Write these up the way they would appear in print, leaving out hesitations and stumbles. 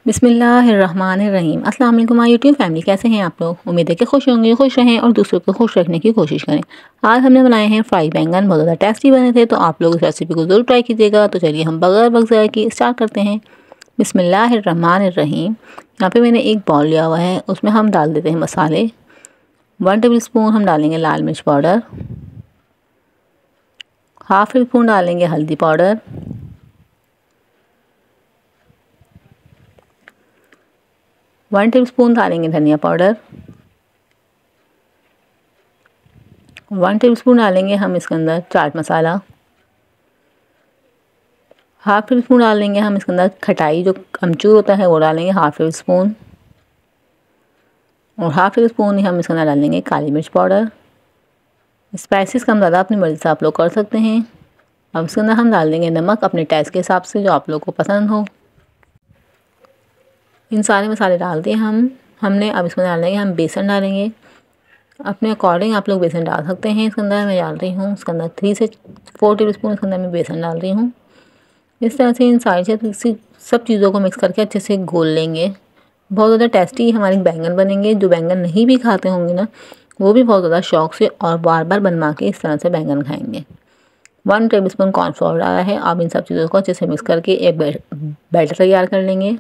बिस्मिल्लाहिर्रहमानिर्रहीम। अस्सलाम वालेकुम माय यूट्यूब फैमिली, कैसे हैं आप लोग। उम्मीद है कि खुश होंगे, खुश रहें और दूसरों को खुश रखने की कोशिश करें। आज हमने बनाए हैं फ्राई बैंगन, बहुत ज़्यादा टेस्टी बने थे, तो आप लोग इस रेसिपी को ज़रूर ट्राई कीजिएगा। तो चलिए हम बगैर वक्त ज़ाया किए स्टार्ट करते हैं। बिस्मिल्लाहिर्रहमानिर्रहीम। यहाँ पे मैंने एक बाउल लिया हुआ है, उसमें हम डाल देते हैं मसाले। 1 टेबल स्पून हम डालेंगे लाल मिर्च पाउडर, हाफ टी स्पून डालेंगे हल्दी पाउडर, 1 टेबल स्पून डालेंगे धनिया पाउडर, 1 टेबल स्पून डालेंगे हम इसके अंदर chaat masala, half tea spoon डालेंगे हम इसके अंदर खटाई जो अमचूर होता है वो डालेंगे हाफ टी स्पून, और हाफ टी स्पून ही हम इसके अंदर डालेंगे काली मिर्च पाउडर। स्पाइसेस कम ज़्यादा अपनी मर्ज़ी से आप लोग कर सकते हैं। अब इसके अंदर हम डाल देंगे नमक अपने टेस्ट के हिसाब से, जो आप लोग को पसंद हो। इन सारे मसाले डाल दिए हमने। अब इसमें डालेंगे हम बेसन डालेंगे अपने अकॉर्डिंग, आप लोग बेसन डाल सकते हैं। इसके अंदर मैं डाल रही हूँ इसके अंदर 3 से 4 टेबल स्पून इसके अंदर मैं बेसन डाल रही हूँ। इस तरह से इन सारी सब चीज़ों को मिक्स करके अच्छे से घोल लेंगे। बहुत ज़्यादा टेस्टी हमारे बैंगन बनेंगे। जो बैंगन नहीं भी खाते होंगे ना, वो भी बहुत ज़्यादा शौक़ से और बार बार बनवा के इस तरह से बैंगन खाएँगे। 1 टेबल स्पून कॉर्नफ्लोर डाला है। अब इन सब चीज़ों को अच्छे से मिक्स करके एक बैटर तैयार कर लेंगे।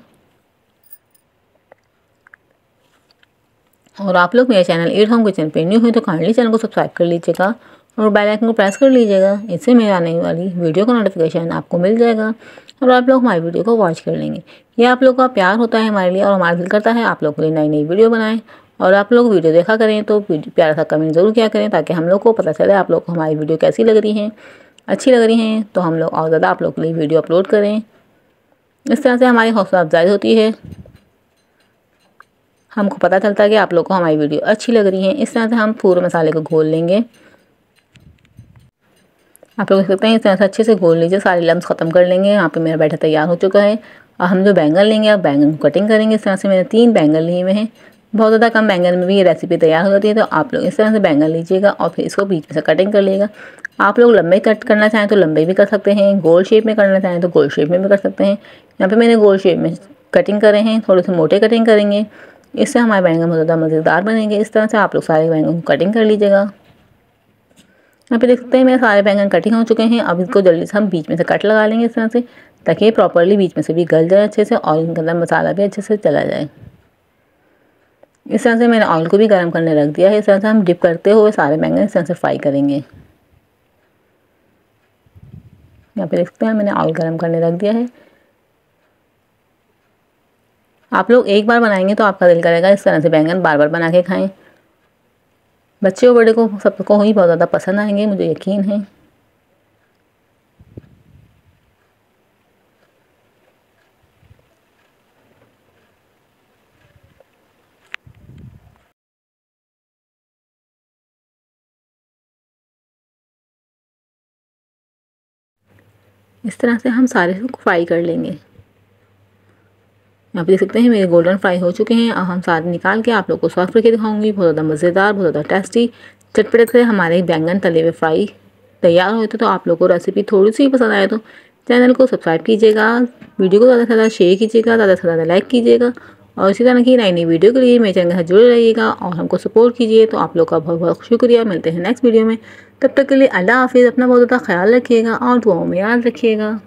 और आप लोग मेरे चैनल ईट होम किचन पे न्यू हुई तो काइंडली चैनल को सब्सक्राइब कर लीजिएगा और बेल आइकन को प्रेस कर लीजिएगा। इससे मेरे आने वाली वीडियो का नोटिफिकेशन आपको मिल जाएगा और आप लोग हमारी वीडियो को वॉच कर लेंगे। ये आप लोग का प्यार होता है हमारे लिए और हमारा दिल करता है आप लोग के लिए नई नई वीडियो बनाएं। और आप लोग वीडियो देखा करें तो प्यारा सा कमेंट ज़रूर किया करें, ताकि हम लोग को पता चले आप लोग को हमारी वीडियो कैसी लग रही हैं। अच्छी लग रही हैं तो हम लोग और ज़्यादा आप लोग के लिए वीडियो अपलोड करें। इस तरह से हमारी हौसला अफजाई होती है, हमको पता चलता है कि आप लोग को हमारी वीडियो अच्छी लग रही है। इस तरह से हम पूरे मसाले को घोल लेंगे। आप लोग देख सकते हैं इस तरह से अच्छे से घोल लीजिए, सारे लम्स ख़त्म कर लेंगे। यहाँ पे मेरा बैटर तैयार हो चुका है। और हम जो बैंगन लेंगे, अब बैंगन को कटिंग करेंगे। इस तरह से मैंने 3 बैंगन लिए हुए हैं। बहुत ज़्यादा कम बैंगन में भी ये रेसिपी तैयार हो जाती है, तो आप लोग इस तरह से बैंगन लीजिएगा और फिर इसको बीच में से कटिंग कर लीजिएगा। आप लोग लंबे कट करना चाहें तो लंबे भी कर सकते हैं, गोल शेप में करना चाहें तो गोल शेप में भी कर सकते हैं। यहाँ पर मैंने गोल शेप में कटिंग करे हैं, थोड़े से मोटे कटिंग करेंगे, इससे हमारे बैंगन बहुत ज़्यादा मज़ेदार बनेंगे। इस तरह से आप लोग सारे बैंगन को कटिंग कर लीजिएगा। यहाँ पे देख सकते हैं मेरे सारे बैंगन कटिंग हो चुके हैं। अब इसको जल्दी से हम बीच में से कट लगा लेंगे इस तरह से, ताकि ये प्रॉपर्ली बीच में से भी गल जाए अच्छे से और इनके अंदर मसाला भी अच्छे से चला जाए। इस तरह से मैंने ऑयल को भी गर्म करने रख दिया है। इस तरह से हम डिप करते हुए सारे बैंगन इस तरह से फ्राई करेंगे। यहाँ पे देख सकते हैं मैंने ऑयल गर्म करने रख दिया है। आप लोग एक बार बनाएंगे तो आपका दिल करेगा इस तरह से बैंगन बार बार बना के खाएं। बच्चे और बड़े को सबको ही बहुत ज़्यादा पसंद आएंगे, मुझे यकीन है। इस तरह से हम सारे को फ्राई कर लेंगे। यहाँ पे देख सकते हैं मेरे गोल्डन फ्राई हो चुके हैं। अब हम सारे निकाल के आप लोग को सर्व करके दिखाऊंगी। बहुत ज़्यादा मज़ेदार, बहुत ज़्यादा टेस्टी, चटपटे से हमारे बैंगन तले हुए फ्राई तैयार हुए थे। तो आप लोग को रेसिपी थोड़ी सी पसंद आए तो चैनल को सब्सक्राइब कीजिएगा, वीडियो को ज़्यादा से ज़्यादा शेयर कीजिएगा, ज़्यादा से ज़्यादा लाइक कीजिएगा और इसी तरह की नई नई वीडियो के लिए मेरे चैनल के साथ जुड़े रहिएगा और हमको सपोर्ट कीजिए। तो आप लोग का बहुत बहुत शुक्रिया। मिलते हैं नेक्स्ट वीडियो में, तब तक के लिए अल्लाह हाफिज़। अपना बहुत ज़्यादा ख्याल रखिएगा और दुआओं में याद रखिएगा।